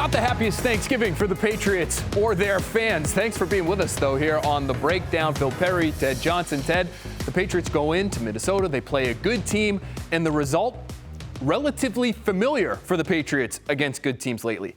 Not the happiest Thanksgiving for the Patriots or their fans. Thanks for being with us, though, here on The Breakdown. Phil Perry, Ted Johnson. Ted, the Patriots go into Minnesota. They play a good team, and the result, relatively familiar for the Patriots against good teams lately.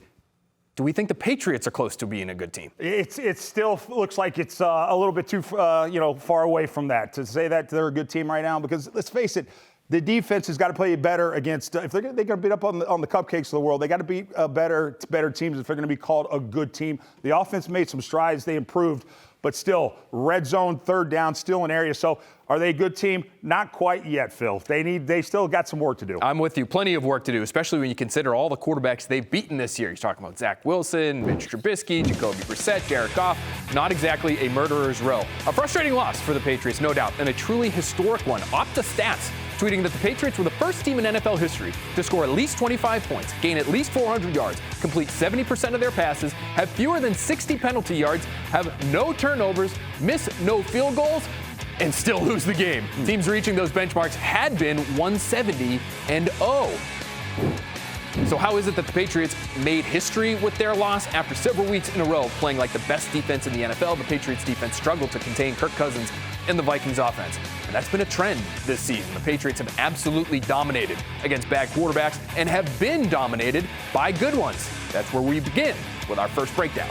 Do we think the Patriots are close to being a good team? It still looks like it's a little bit too far away from that to say that they're a good team right now, because let's face it, the defense has got to play better against if they're going to beat up on the cupcakes of the world. They got to beat better teams if they're going to be called a good team. The offense made some strides. They improved, but still, red zone, third down, still an area. So are they a good team? Not quite yet, Phil. They still got some work to do. I'm with you. Plenty of work to do, especially when you consider all the quarterbacks they've beaten this year. He's talking about Zach Wilson, Mitch Trubisky, Jacoby Brissett, Jared Goff. Not exactly a murderer's row. A frustrating loss for the Patriots, no doubt, and a truly historic one. Opta Stats tweeting that the Patriots were the first team in NFL history to score at least 25 points, gain at least 400 yards, complete 70% of their passes, have fewer than 60 penalty yards, have no turnovers, miss no field goals, and still lose the game. Teams reaching those benchmarks had been 170-0. So how is it that the Patriots made history with their loss? After several weeks in a row playing like the best defense in the NFL, the Patriots defense struggled to contain Kirk Cousins and the Vikings offense. And that's been a trend this season. The Patriots have absolutely dominated against bad quarterbacks and have been dominated by good ones. That's where we begin with our first breakdown.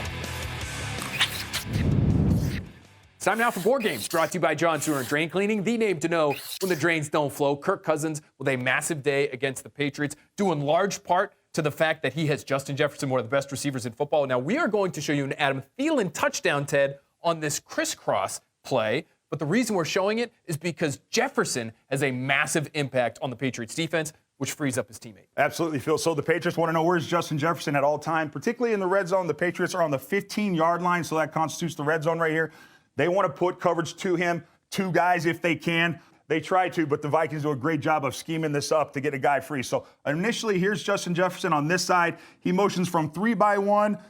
It's time now for Board Games, brought to you by John Sewer and Drain Cleaning, the name to know when the drains don't flow. Kirk Cousins with a massive day against the Patriots, due in large part to the fact that he has Justin Jefferson, one of the best receivers in football. Now, we are going to show you an Adam Thielen touchdown, Ted, on this crisscross play. But the reason we're showing it is because Jefferson has a massive impact on the Patriots defense, which frees up his teammate. Absolutely, Phil. So the Patriots want to know, where's Justin Jefferson at all time, particularly in the red zone. The Patriots are on the 15-yard line, so that constitutes the red zone right here. They want to put coverage to him, two guys if they can. They try to, but the Vikings do a great job of scheming this up to get a guy free. So initially, here's Justin Jefferson on this side. He motions from 3-by-1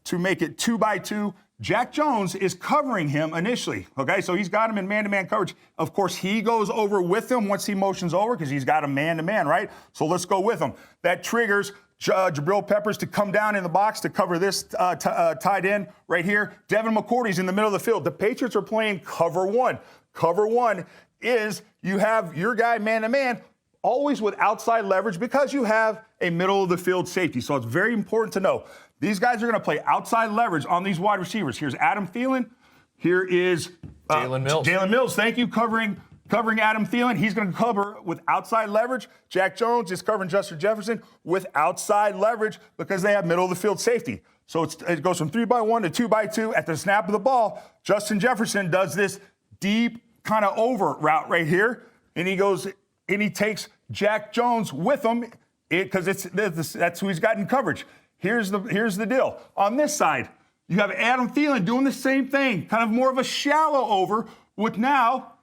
to make it 2-by-2. Jack Jones is covering him initially, okay? So he's got him in man-to-man coverage. Of course, he goes over with him once he motions over because he's got him man-to-man, right? So let's go with him. That triggers Jabril Peppers to come down in the box to cover this tight end right here. Devin McCourty's in the middle of the field. The Patriots are playing cover one. Cover one is you have your guy man-to-man, always with outside leverage because you have a middle-of-the-field safety. So it's very important to know. These guys are going to play outside leverage on these wide receivers. Here's Adam Thielen. Here is Jalen Mills. Jalen Mills, thank you, covering Adam Thielen. He's going to cover with outside leverage. Jack Jones is covering Justin Jefferson with outside leverage because they have middle-of-the-field safety. So it goes from 3-by-1 to 2-by-2. At the snap of the ball, Justin Jefferson does this deep kind of over route right here, and he goes and he takes Jack Jones with him because that's who he's got in coverage. Here's the deal. On this side, you have Adam Thielen doing the same thing, kind of more of a shallow over with now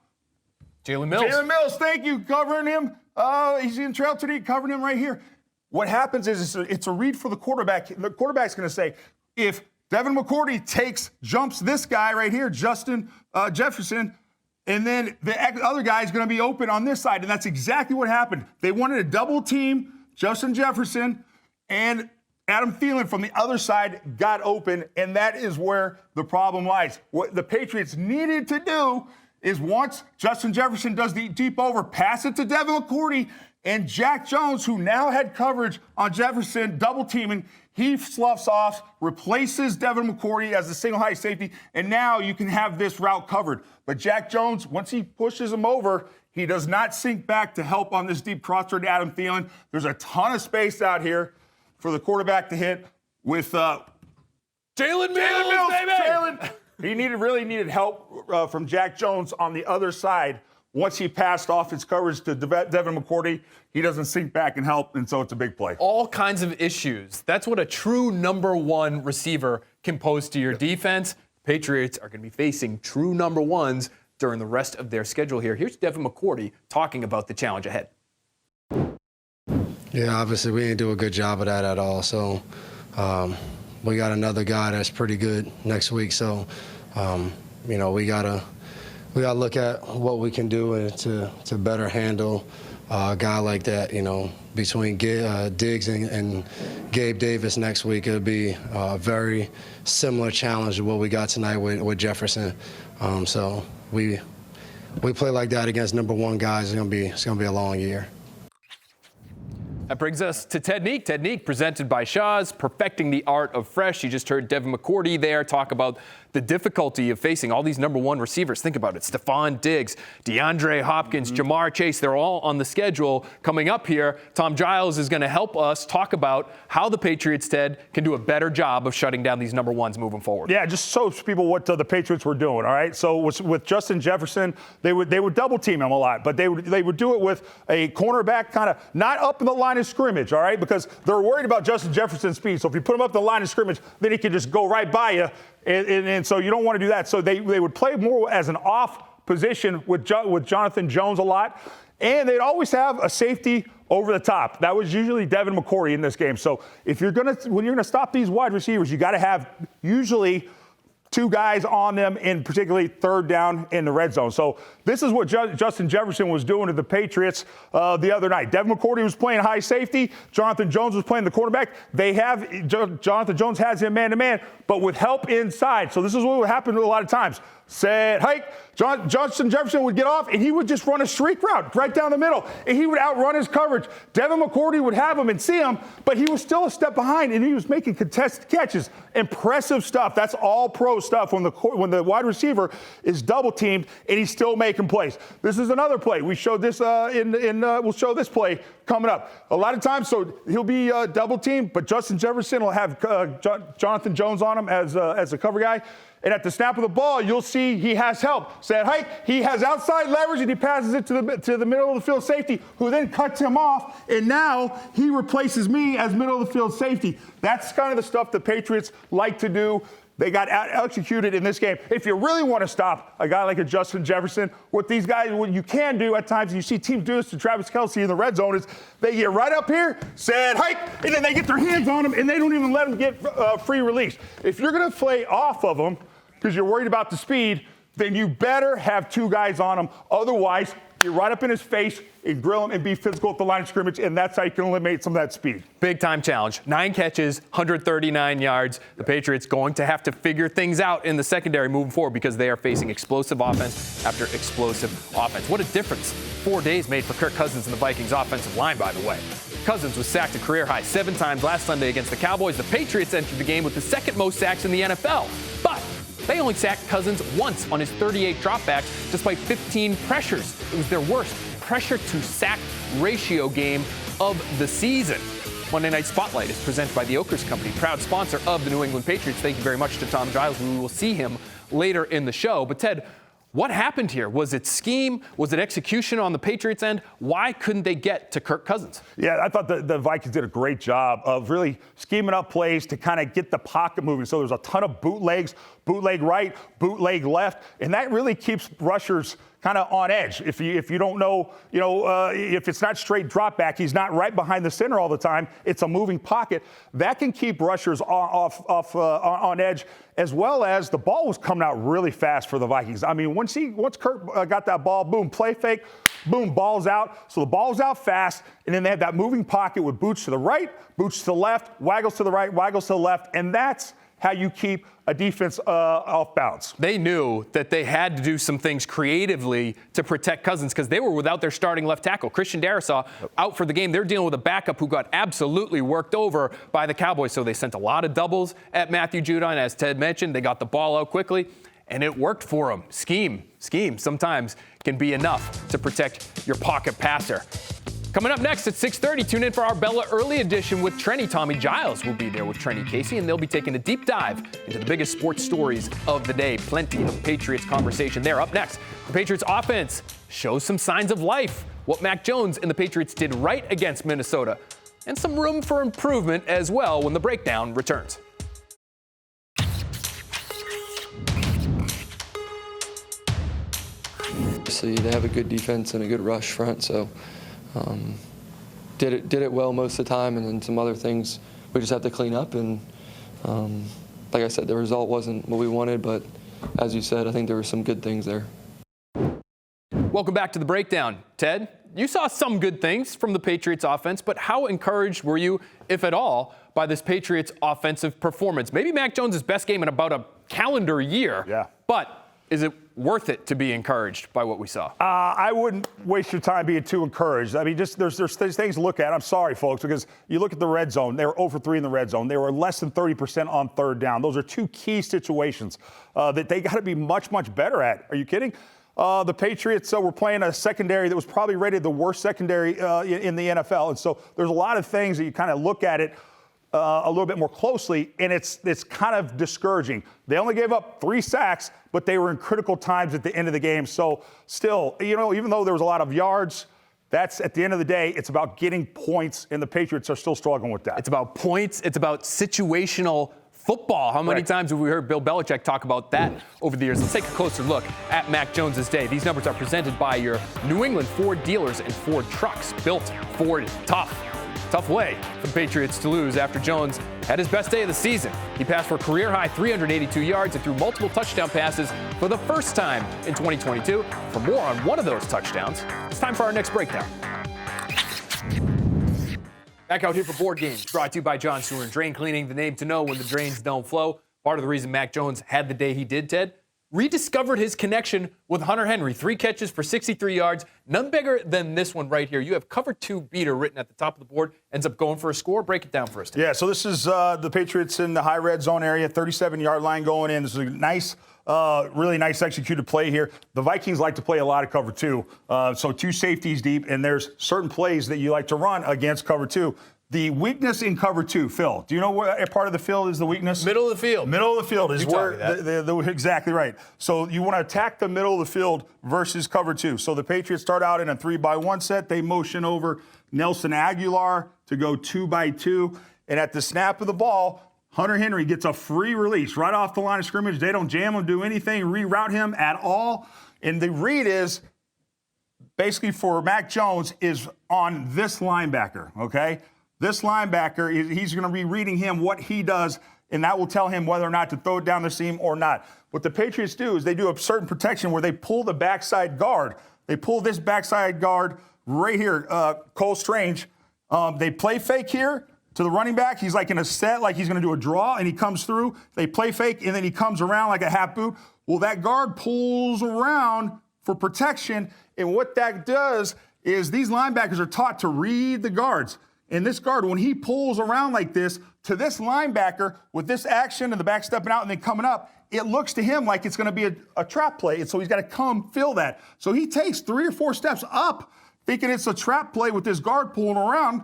Jalen Mills. Jalen Mills, thank you, covering him. He's in trail today, covering him right here. What happens is it's a read for the quarterback. The quarterback's going to say, if Devin McCourty jumps this guy right here, Justin Jefferson, and then the other guy is going to be open on this side, and that's exactly what happened. They wanted to double team Justin Jefferson, and Adam Thielen from the other side got open, and that is where the problem lies. What the Patriots needed to do is once Justin Jefferson does the deep over, pass it to Devin McCourty, and Jack Jones, who now had coverage on Jefferson, double teaming, he sloughs off, replaces Devin McCourty as the single high safety, and now you can have this route covered. But Jack Jones, once he pushes him over, he does not sink back to help on this deep crosser to Adam Thielen. There's a ton of space out here for the quarterback to hit with Jalen Mills, baby! He really needed help from Jack Jones on the other side. Once he passed off his coverage to Devin McCourty, he doesn't sink back and help, and so it's a big play. All kinds of issues. That's what a true number one receiver can pose to your defense. Patriots are going to be facing true number ones during the rest of their schedule here. Here's Devin McCourty talking about the challenge ahead. Yeah, obviously we didn't do a good job of that at all. So we got another guy that's pretty good next week. So, we gotta look at what we can do to better handle a guy like that, between Diggs and Gabe Davis next week, it'll be a very similar challenge to what we got tonight with Jefferson. So we play like that against number one guys. It's gonna be a long year. That brings us to Ted-Nique. Ted-Nique, presented by Shaw's, perfecting the art of fresh. You just heard Devin McCourty there talk about the difficulty of facing all these number one receivers. Think about it. Stephon Diggs, DeAndre Hopkins, Jamar Chase, they're all on the schedule coming up here. Tom Giles is going to help us talk about how the Patriots, Ted, can do a better job of shutting down these number ones moving forward. Yeah, just shows people what the Patriots were doing, all right? So with Justin Jefferson, they would double team him a lot, but they would do it with a cornerback kind of not up in the line of scrimmage, all right? Because they're worried about Justin Jefferson's speed. So if you put him up the line of scrimmage, then he can just go right by you. And so you don't want to do that. So they would play more as an off position with Jonathan Jones a lot. And they'd always have a safety over the top. That was usually Devin McCourty in this game. So when you're going to stop these wide receivers, you got to have usually two guys on them, in particularly third down in the red zone. So this is what Justin Jefferson was doing to the Patriots the other night. Devin McCourty was playing high safety. Jonathan Jones was playing the quarterback. Jonathan Jones has him man-to-man, but with help inside. So this is what would happen a lot of times. Set, hike. Justin Jefferson would get off, and he would just run a streak route right down the middle, and he would outrun his coverage. Devin McCourty would have him and see him, but he was still a step behind, and he was making contested catches. Impressive stuff. That's all pro stuff when the wide receiver is double teamed and he's still making plays. This is another play. We showed this we'll show this play coming up. A lot of times, so he'll be double teamed, but Justin Jefferson will have Jonathan Jones on him as a cover guy. And at the snap of the ball, you'll see he has help. Set hike, he has outside leverage, and he passes it to the middle of the field safety, who then cuts him off, and now he replaces me as middle of the field safety. That's kind of the stuff the Patriots like to do. They got executed in this game. If you really want to stop a guy like a Justin Jefferson, what you can do at times, and you see teams do this to Travis Kelce in the red zone, is they get right up here, set hike, and then they get their hands on him, and they don't even let him get free release. If you're going to play off of him, because you're worried about the speed, then you better have two guys on him. Otherwise, you're right up in his face and grill him and be physical at the line of scrimmage, and that's how you can eliminate some of that speed. Big time challenge. 9 catches, 139 yards. The Patriots going to have to figure things out in the secondary moving forward because they are facing explosive offense after explosive offense. What a difference 4 days made for Kirk Cousins and the Vikings offensive line, by the way. Cousins was sacked a career high 7 times last Sunday against the Cowboys. The Patriots entered the game with the second most sacks in the NFL. But they only sacked Cousins once on his 38 dropbacks, despite 15 pressures. It was their worst pressure-to-sack ratio game of the season. Monday Night Spotlight is presented by the Oakers Company, proud sponsor of the New England Patriots. Thank you very much to Tom Giles. We will see him later in the show. But Ted, what happened here? Was it scheme? Was it execution on the Patriots' end? Why couldn't they get to Kirk Cousins? Yeah, I thought the Vikings did a great job of really scheming up plays to kind of get the pocket moving. So there's a ton of bootlegs, bootleg right, bootleg left, and that really keeps rushers kind of on edge. If you don't know, if it's not straight drop back, he's not right behind the center all the time. It's a moving pocket. That can keep rushers on edge, as well as the ball was coming out really fast for the Vikings. I mean, once Kirk got that ball, boom, play fake, boom, ball's out. So the ball's out fast, and then they had that moving pocket with boots to the right, boots to the left, waggles to the right, waggles to the left, and that's how you keep a defense off balance. They knew that they had to do some things creatively to protect Cousins because they were without their starting left tackle. Christian Darrisaw out for the game. They're dealing with a backup who got absolutely worked over by the Cowboys. So they sent a lot of doubles at Matthew Judon. As Ted mentioned, they got the ball out quickly, and it worked for them. Scheme sometimes can be enough to protect your pocket passer. Coming up next at 6:30, tune in for our Bella Early Edition with Trenni. Tommy Giles will be there with Trenni Casey, and they'll be taking a deep dive into the biggest sports stories of the day. Plenty of Patriots conversation there. Up next, the Patriots offense shows some signs of life. What Mac Jones and the Patriots did right against Minnesota, and some room for improvement as well when the breakdown returns. Obviously, they have a good defense and a good rush front, so did it well most of the time, and then some other things we just have to clean up. And like I said, the result wasn't what we wanted, but as you said, I think there were some good things there. Welcome back to the breakdown. Ted, you saw some good things from the Patriots offense, but how encouraged were you, if at all, by this Patriots offensive performance? Maybe Mac Jones' best game in about a calendar year. Yeah. But is it worth it to be encouraged by what we saw? I wouldn't waste your time being too encouraged. I mean, just there's things to look at. I'm sorry, folks, because you look at the red zone. They were 0 for 3 in the red zone. They were less than 30% on third down. Those are two key situations that they got to be much, much better at. Are you kidding? The Patriots were playing a secondary that was probably rated the worst secondary in the NFL. And so there's a lot of things that you kind of look at it a little bit more closely, and it's kind of discouraging. They only gave up 3 sacks, but they were in critical times at the end of the game. So still, even though there was a lot of yards, that's at the end of the day, it's about getting points, and the Patriots are still struggling with that. It's about points. It's about situational football. How many times have we heard Bill Belichick talk about that over the years? Let's take a closer look at Mac Jones' day. These numbers are presented by your New England Ford dealers and Ford trucks. Built Ford tough. Tough way for the Patriots to lose after Jones had his best day of the season. He passed for a career-high 382 yards and threw multiple touchdown passes for the first time in 2022. For more on one of those touchdowns, it's time for our next breakdown. Back out here for Board Games, brought to you by John Sewer and Drain Cleaning, the name to know when the drains don't flow. Part of the reason Mac Jones had the day he did, Ted, rediscovered his connection with Hunter Henry. 3 catches for 63 yards, none bigger than this one right here. You have cover 2 beater written at the top of the board, ends up going for a score. Break it down for us, Ted. Yeah, so this is the Patriots in the high red zone area, 37-yard line going in. This is a nice, really nice executed play here. The Vikings like to play a lot of cover 2, so 2 safeties deep, and there's certain plays that you like to run against cover 2. The weakness in cover 2, Phil, do you know what part of the field is the weakness? Middle of the field. Middle of the field is You where, taught me that. exactly right. So you want to attack the middle of the field versus cover 2. So the Patriots start out in a 3-by-1 set. They motion over Nelson Aguilar to go 2-by-2. And at the snap of the ball, Hunter Henry gets a free release right off the line of scrimmage. They don't jam him, do anything, reroute him at all. And the read is basically for Mac Jones is on this linebacker, okay? This linebacker, he's going to be reading him what he does, and that will tell him whether or not to throw it down the seam or not. What the Patriots do is they do a certain protection where they pull the backside guard. They pull this backside guard right here, Cole Strange. They play fake here to the running back. He's like in a set, like he's going to do a draw, and he comes through. They play fake, and then he comes around like a half boot. Well, that guard pulls around for protection, and what that does is these linebackers are taught to read the guards. And this guard, when he pulls around like this to this linebacker with this action and the back stepping out and then coming up, it looks to him like it's going to be a trap play. And so he's got to come fill that. So he takes 3 or 4 steps up thinking it's a trap play with this guard pulling around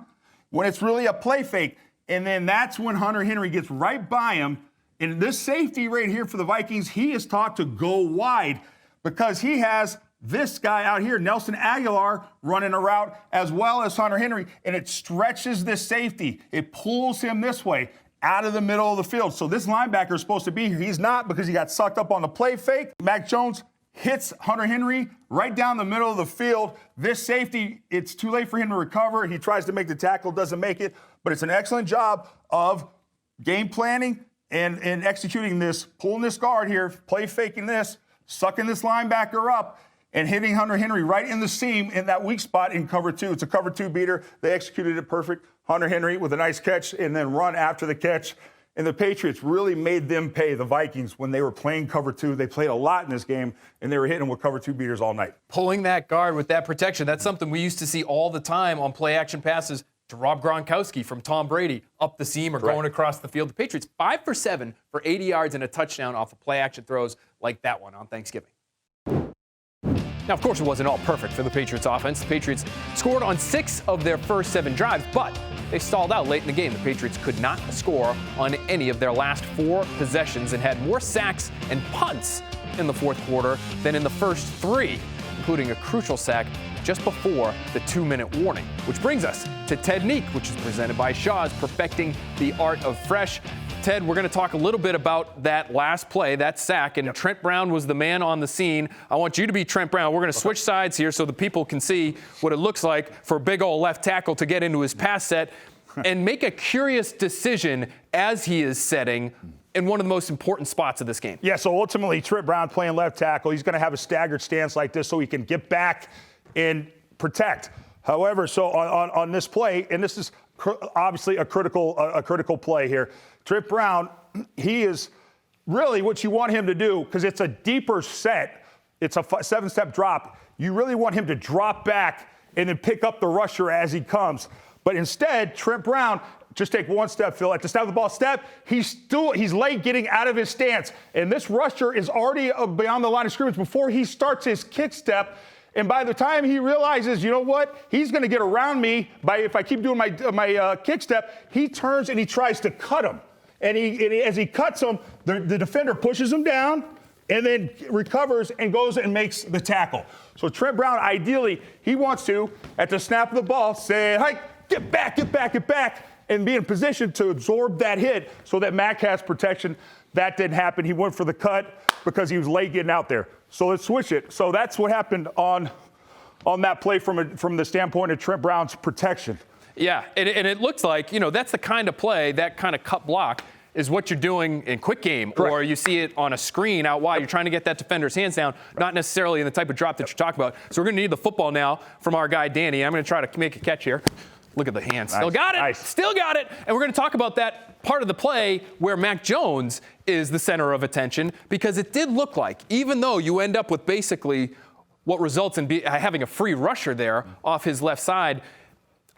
when it's really a play fake. And then that's when Hunter Henry gets right by him. And this safety right here for the Vikings, he is taught to go wide because he has this guy out here, Nelson Aguilar, running a route as well as Hunter Henry, and it stretches this safety. It pulls him this way out of the middle of the field. So this linebacker is supposed to be here. He's not because he got sucked up on the play fake. Mac Jones hits Hunter Henry right down the middle of the field. This safety, it's too late for him to recover. He tries to make the tackle, doesn't make it, but it's an excellent job of game planning and executing this, pulling this guard here, play faking this, sucking this linebacker up, and hitting Hunter Henry right in the seam in that weak spot in cover 2. It's a cover 2 beater. They executed it perfect. Hunter Henry with a nice catch and then run after the catch. And the Patriots really made them pay, the Vikings, when they were playing cover 2. They played a lot in this game, and they were hitting with cover 2 beaters all night. Pulling that guard with that protection, that's something we used to see all the time on play-action passes to Rob Gronkowski from Tom Brady up the seam or going across the field. The Patriots 5 for 7 for 80 yards and a touchdown off of play-action throws like that one on Thanksgiving. Now, of course, it wasn't all perfect for the Patriots offense. The Patriots scored on 6 of their first 7 drives, but they stalled out late in the game. The Patriots could not score on any of their last 4 possessions and had more sacks and punts in the fourth quarter than in the first 3, including a crucial sack just before the 2-minute warning. Which brings us to Ted-Nique, which is presented by Shaw's Perfecting the Art of Fresh. Ted, we're going to talk a little bit about that last play, that sack, and Trent Brown was the man on the scene. I want you to be Trent Brown. We're going to switch sides here so the people can see what it looks like for a big old left tackle to get into his pass set and make a curious decision as he is setting in one of the most important spots of this game. Yeah, so ultimately, Trent Brown playing left tackle, he's going to have a staggered stance like this so he can get back and protect. However, so on this play, and this is obviously a critical play here, Trent Brown, he is really what you want him to do, because it's a deeper set. It's a 7-step drop. You really want him to drop back and then pick up the rusher as he comes. But instead, Trent Brown, just take one step, Phil. At the snap of the ball step, he's late getting out of his stance. And this rusher is already beyond the line of scrimmage before he starts his kick step. And by the time he realizes, you know what, he's going to get around me if I keep doing my kick step, he turns and he tries to cut him. And as he cuts him, the defender pushes him down and then recovers and goes and makes the tackle. So Trent Brown, ideally, he wants to, at the snap of the ball, say, hey, get back, and be in position to absorb that hit so that Mac has protection. That didn't happen. He went for the cut because he was late getting out there. So let's switch it. So that's what happened on that play from the standpoint of Trent Brown's protection. Yeah, and it looks like, that's the kind of play, that kind of cut block is what you're doing in quick game. Correct. Or you see it on a screen out wide. You're trying to get that defender's hands down, not necessarily in the type of drop that you're talking about. So we're going to need the football now from our guy, Danny. I'm going to try to make a catch here. Look at the hands. Nice. Still got it. Nice. Still got it. And we're going to talk about that part of the play where Mac Jones is the center of attention, because it did look like, even though you end up with basically what results in having a free rusher there off his left side,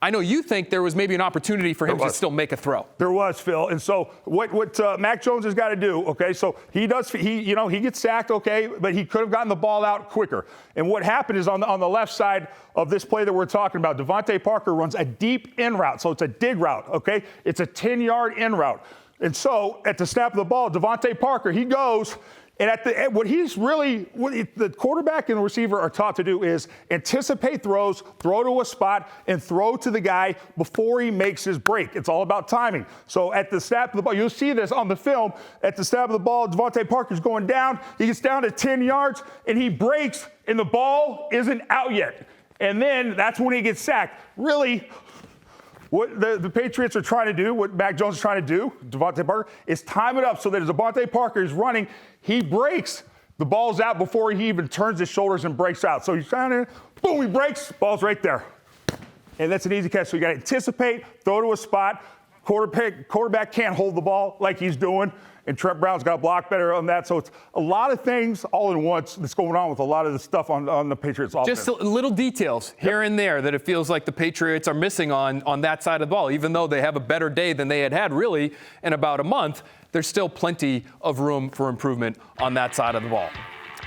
I know you think there was maybe an opportunity for him to still make a throw. There was, Phil. And so what Mac Jones has got to do, okay, so he gets sacked, okay, but he could have gotten the ball out quicker. And what happened is on the left side of this play that we're talking about, Devontae Parker runs a deep in route. So it's a dig route, okay? It's a 10-yard in route. And so at the snap of the ball, Devontae Parker, he goes, and what the quarterback and the receiver are taught to do is anticipate throws, throw to a spot, and throw to the guy before he makes his break. It's all about timing. So at the snap of the ball, you'll see this on the film. At the snap of the ball, Devontae Parker's going down. He gets down to 10 yards, and he breaks, and the ball isn't out yet. And then that's when he gets sacked. Really, what the Patriots are trying to do, what Mac Jones is trying to do, Devontae Parker, is time it up so that as Devontae Parker is running, he breaks. The ball's out before he even turns his shoulders and breaks out. So he's trying to, boom, he breaks, ball's right there. And that's an easy catch. So you got to anticipate, throw to a spot. Quarterback can't hold the ball like he's doing. And Trent Brown's got to block better on that. So it's a lot of things all in once that's going on with a lot of the stuff on the Patriots offense. Just little details here and there that it feels like the Patriots are missing on that side of the ball. Even though they have a better day than they had really in about a month, there's still plenty of room for improvement on that side of the ball.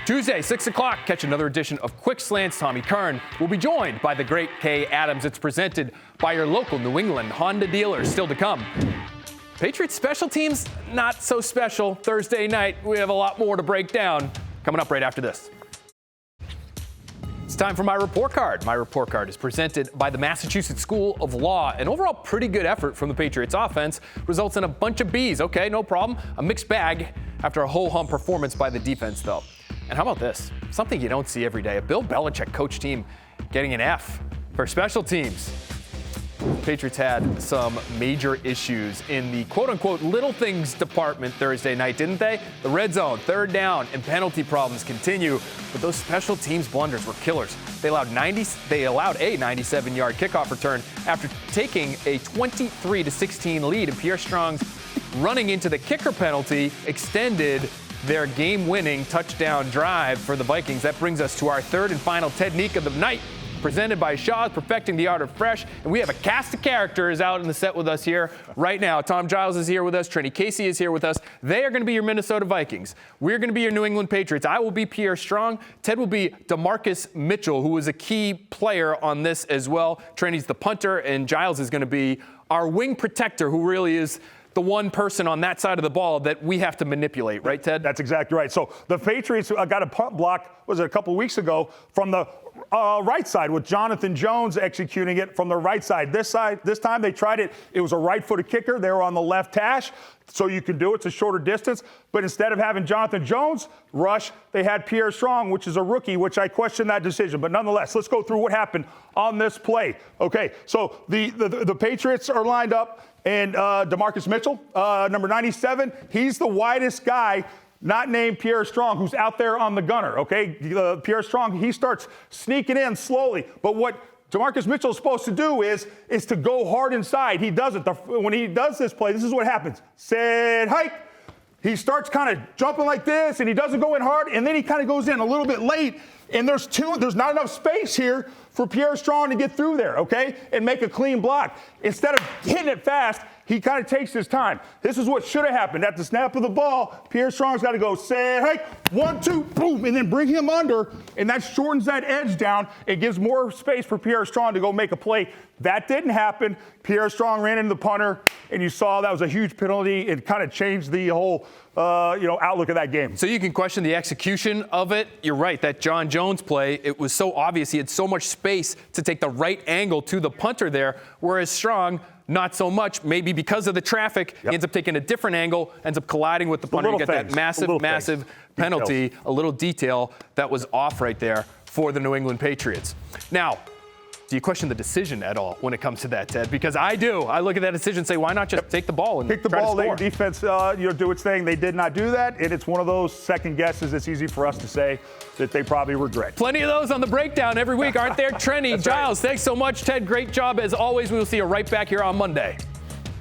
Tuesday, 6 o'clock, catch another edition of Quick Slants. Tommy Kern will be joined by the great Kay Adams. It's presented by your local New England Honda dealers. Still to come. Patriots special teams, not so special. Thursday night, we have a lot more to break down. Coming up right after this. It's time for my report card. My report card is presented by the Massachusetts School of Law. An overall pretty good effort from the Patriots offense results in a bunch of B's. Okay, no problem. A mixed bag after a ho-hum performance by the defense, though. And how about this? Something you don't see every day. A Bill Belichick coach team getting an F for special teams. Patriots had some major issues in the quote-unquote little things department Thursday night, didn't they? The red zone, third down, and penalty problems continue, but those special teams blunders were killers. They allowed a 97-yard kickoff return after taking a 23-16 lead, and Pierre Strong's running into the kicker penalty extended their game-winning touchdown drive for the Vikings. That brings us to our third and final Ted-Nique of the night, presented by Shaw's Perfecting the Art of Fresh. And we have a cast of characters out in the set with us here right now. Tom Giles is here with us. Trenni Casey is here with us. They are going to be your Minnesota Vikings. We're going to be your New England Patriots. I will be Pierre Strong. Ted will be DeMarcus Mitchell, who is a key player on this as well. Trenni's the punter, and Giles is going to be our wing protector, who really is the one person on that side of the ball that we have to manipulate, right, Ted? That's exactly right. So the Patriots got a punt block, was it a couple weeks ago, from the right side with Jonathan Jones executing it from the right side. This time they tried it. It was a right-footed kicker. They were on the left hash, so you can do it. It's a shorter distance. But instead of having Jonathan Jones rush, they had Pierre Strong, which is a rookie, which I question that decision. But nonetheless, let's go through what happened on this play. Okay, so the Patriots are lined up, and DeMarcus Mitchell, number 97, he's the widest guy not named Pierre Strong, who's out there on the gunner, okay? Pierre Strong, he starts sneaking in slowly. But what DeMarcus Mitchell is supposed to do is to go hard inside. He doesn't. When he does this play, this is what happens. Set hike. He starts kind of jumping like this, and he doesn't go in hard, and then he kind of goes in a little bit late, and there's not enough space here for Pierre Strong to get through there, okay, and make a clean block. Instead of hitting it fast, he kind of takes his time. This is what should have happened. At the snap of the ball, Pierre Strong's got to go, say, hey, 1, 2, boom, and then bring him under, and that shortens that edge down. It gives more space for Pierre Strong to go make a play. That didn't happen. Pierre Strong ran into the punter, and you saw that was a huge penalty. It kind of changed the whole outlook of that game. So you can question the execution of it. You're right, that John Jones play, it was so obvious. He had so much space to take the right angle to the punter there, whereas Strong, not so much, maybe because of the traffic. He ends up taking a different angle, ends up colliding with the punter. You get that massive penalty, a little detail that was off right there for the New England Patriots. Now, do you question the decision at all when it comes to that, Ted? Because I do. I look at that decision and say, why not just take the ball and kick the try ball, to score? let your defense do its thing. They did not do that, and it's one of those second guesses. It's easy for us to say that they probably regret. Plenty of those on the breakdown every week, aren't there? Trenni, Giles, thanks so much. Ted, great job as always. We will see you right back here on Monday.